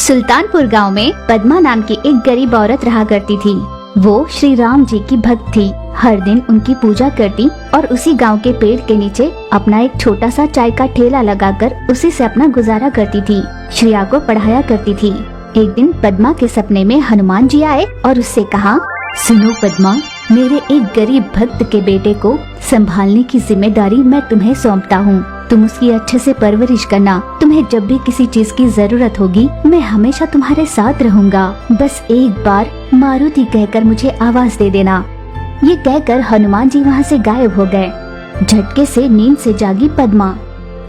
सुल्तानपुर गांव में पद्मा नाम की एक गरीब औरत रहा करती थी। वो श्री राम जी की भक्त थी। हर दिन उनकी पूजा करती और उसी गांव के पेड़ के नीचे अपना एक छोटा सा चाय का ठेला लगाकर उसी से अपना गुजारा करती थी। श्रेया को पढ़ाया करती थी। एक दिन पद्मा के सपने में हनुमान जी आए और उससे कहा, सुनो पद्मा, मेरे एक गरीब भक्त के बेटे को संभालने की जिम्मेदारी मैं तुम्हें सौंपता हूँ। तुम उसकी अच्छे से परवरिश करना। तुम्हें जब भी किसी चीज की जरूरत होगी मैं हमेशा तुम्हारे साथ रहूँगा। बस एक बार मारुति कहकर मुझे आवाज दे देना। ये कहकर हनुमान जी वहाँ से गायब हो गए। झटके से नींद से जागी पद्मा।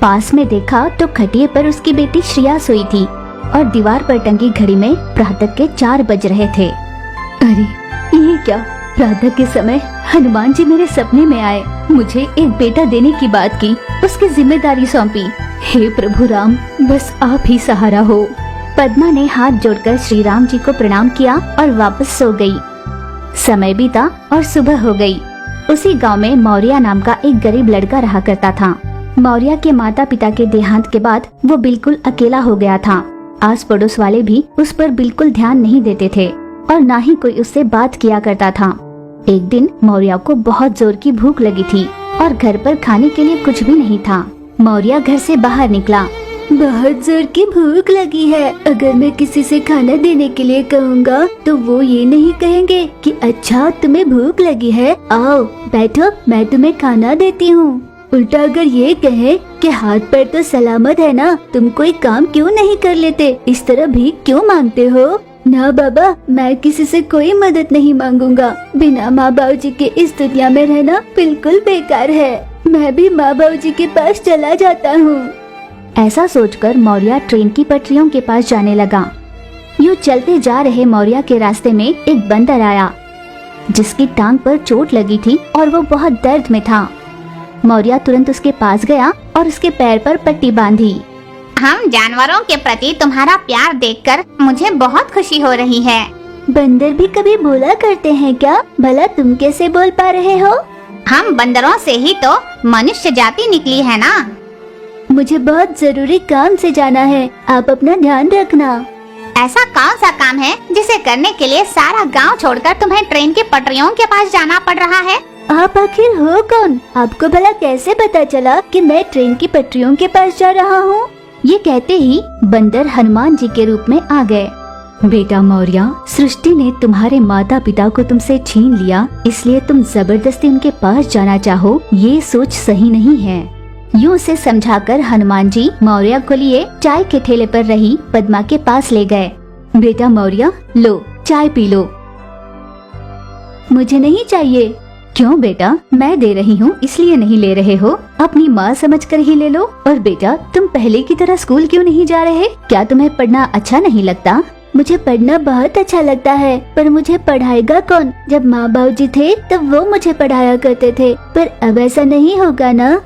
पास में देखा तो खटिए पर उसकी बेटी श्रेया सोई थी और दीवार पर टंगी घड़ी में प्रातः के 4 बज रहे थे। अरे ये क्या, प्रातः के समय हनुमान जी मेरे सपने में आए, मुझे एक बेटा देने की बात की, उसकी जिम्मेदारी सौंपी। हे प्रभु राम, बस आप ही सहारा हो। पद्मा ने हाथ जोड़कर श्री राम जी को प्रणाम किया और वापस सो गई। समय बीता और सुबह हो गई। उसी गांव में मौर्या नाम का एक गरीब लड़का रहा करता था। मौर्या के माता पिता के देहांत के बाद वो बिल्कुल अकेला हो गया था। आस पड़ोस वाले भी उस पर बिल्कुल ध्यान नहीं देते थे और ना ही कोई उससे बात किया करता था। एक दिन मौर्या को बहुत जोर की भूख लगी थी और घर पर खाने के लिए कुछ भी नहीं था। मौर्या घर से बाहर निकला। बहुत जोर की भूख लगी है, अगर मैं किसी से खाना देने के लिए कहूँगा तो वो ये नहीं कहेंगे कि अच्छा तुम्हें भूख लगी है, आओ बैठो मैं तुम्हें खाना देती हूँ। उल्टा अगर ये कहे कि हाथ पैर तो सलामत है ना, तुम कोई काम क्यों नहीं कर लेते, इस तरह भीख क्यों मांगते हो? ना बाबा, मैं किसी से कोई मदद नहीं मांगूंगा। बिना माँ बाबू जी के इस दुनिया में रहना बिल्कुल बेकार है। मैं भी माँ बाबू जी के पास चला जाता हूँ। ऐसा सोचकर मौर्या ट्रेन की पटरियों के पास जाने लगा। यूँ चलते जा रहे मौर्या के रास्ते में एक बंदर आया जिसकी टांग पर चोट लगी थी और वो बहुत दर्द में था। मौर्या तुरंत उसके पास गया और उसके पैर पर पट्टी बांधी। हम जानवरों के प्रति तुम्हारा प्यार देखकर मुझे बहुत खुशी हो रही है। बंदर भी कभी बोला करते हैं क्या? भला तुम कैसे बोल पा रहे हो? हम बंदरों से ही तो मनुष्य जाति निकली है ना। मुझे बहुत जरूरी काम से जाना है, आप अपना ध्यान रखना। ऐसा कौन सा काम है जिसे करने के लिए सारा गांव छोड़कर तुम्हें ट्रेन की पटरियों के पास जाना पड़ रहा है? आप आखिर हो कौन? आपको भला कैसे पता चला कि मैं ट्रेन की पटरियों के पास जा रहा हूँ? ये कहते ही बंदर हनुमान जी के रूप में आ गए। बेटा मौर्या, सृष्टि ने तुम्हारे माता पिता को तुमसे छीन लिया, इसलिए तुम जबरदस्ती उनके पास जाना चाहो, ये सोच सही नहीं है। यूँ से समझाकर हनुमान जी मौर्या को लिए चाय के ठेले पर रही पद्मा के पास ले गए। बेटा मौर्या, लो चाय पी लो। मुझे नहीं चाहिए। क्यों बेटा, मैं दे रही हूँ इसलिए नहीं ले रहे हो? अपनी माँ समझकर ही ले लो। और बेटा, तुम पहले की तरह स्कूल क्यों नहीं जा रहे? क्या तुम्हें पढ़ना अच्छा नहीं लगता? मुझे पढ़ना बहुत अच्छा लगता है, पर मुझे पढ़ाएगा कौन? जब माँ बाबू जी थे तब वो मुझे पढ़ाया करते थे, पर अब ऐसा नहीं होगा ना।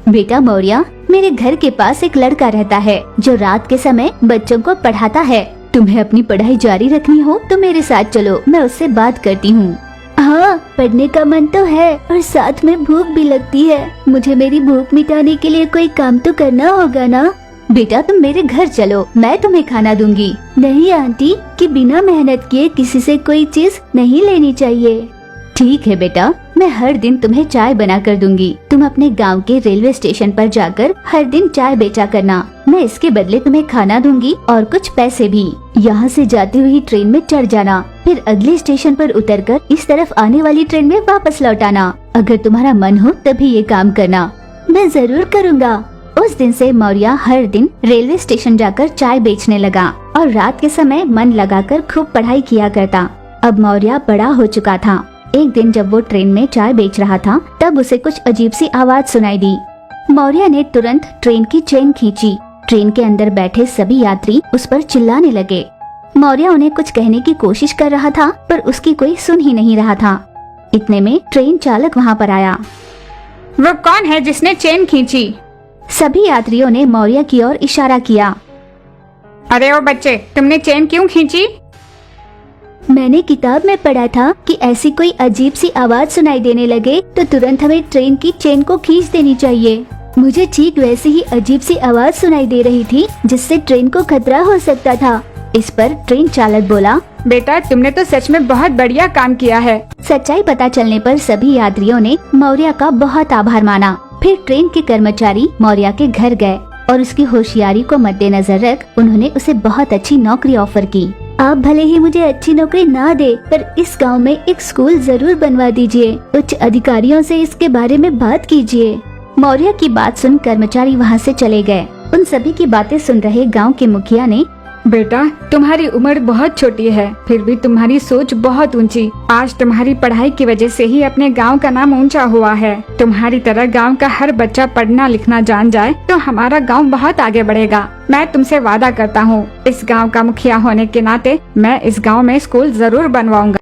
बेटा मौर्या, मेरे घर के पास एक लड़का रहता है जो रात के समय बच्चों को पढ़ाता है। तुम्हें अपनी पढ़ाई जारी रखनी हो तो मेरे साथ चलो, मैं उससे बात करती हूँ। हाँ, पढ़ने का मन तो है और साथ में भूख भी लगती है। मुझे मेरी भूख मिटाने के लिए कोई काम तो करना होगा ना। बेटा तुम मेरे घर चलो, मैं तुम्हें खाना दूंगी। नहीं आंटी, कि बिना मेहनत किए किसी से कोई चीज नहीं लेनी चाहिए। ठीक है बेटा, मैं हर दिन तुम्हें चाय बना कर दूंगी। तुम अपने गांव के रेलवे स्टेशन पर जाकर हर दिन चाय बेचा करना। मैं इसके बदले तुम्हें खाना दूंगी और कुछ पैसे भी। यहाँ से जाती हुई ट्रेन में चढ़ जाना, फिर अगले स्टेशन पर उतरकर इस तरफ आने वाली ट्रेन में वापस लौट आना। अगर तुम्हारा मन हो तभी ये काम करना। मैं जरूर करूँगा। उस दिन से मौर्या हर दिन रेलवे स्टेशन जाकर चाय बेचने लगा और रात के समय मन लगाकर खूब पढ़ाई किया करता। अब मौर्या बड़ा हो चुका था। एक दिन जब वो ट्रेन में चाय बेच रहा था तब उसे कुछ अजीब सी आवाज सुनाई दी। मौर्या ने तुरंत ट्रेन की चेन खींची। ट्रेन के अंदर बैठे सभी यात्री उस पर चिल्लाने लगे। मौर्या उन्हें कुछ कहने की कोशिश कर रहा था पर उसकी कोई सुन ही नहीं रहा था। इतने में ट्रेन चालक वहाँ पर आया। वो कौन है जिसने चेन खींची? सभी यात्रियों ने मौर्या की ओर इशारा किया। अरे ओ बच्चे, तुमने चेन क्यों खींची? मैंने किताब में पढ़ा था कि ऐसी कोई अजीब सी आवाज सुनाई देने लगे तो तुरंत हमें ट्रेन की चेन को खींच देनी चाहिए। मुझे ठीक वैसे ही अजीब सी आवाज सुनाई दे रही थी जिससे ट्रेन को खतरा हो सकता था, इस पर ट्रेन चालक बोला, बेटा तुमने तो सच में बहुत बढ़िया काम किया है। सच्चाई पता चलने पर सभी यात्रियों ने मौर्य का बहुत आभार माना। फिर ट्रेन के कर्मचारी मौर्य के घर गए और उसकी होशियारी को मद्देनजर रख उन्होंने उसे बहुत अच्छी नौकरी ऑफर की। आप भले ही मुझे अच्छी नौकरी ना दे, पर इस गांव में एक स्कूल जरूर बनवा दीजिए। उच्च अधिकारियों से इसके बारे में बात कीजिए। मौर्य की बात सुन कर्मचारी वहाँ से चले गए। उन सभी की बातें सुन रहे गांव के मुखिया ने, बेटा तुम्हारी उम्र बहुत छोटी है, फिर भी तुम्हारी सोच बहुत ऊंची। आज तुम्हारी पढ़ाई की वजह से ही अपने गांव का नाम ऊंचा हुआ है। तुम्हारी तरह गांव का हर बच्चा पढ़ना लिखना जान जाए तो हमारा गांव बहुत आगे बढ़ेगा। मैं तुमसे वादा करता हूँ, इस गांव का मुखिया होने के नाते मैं इस गांव में स्कूल जरूर बनवाऊंगा।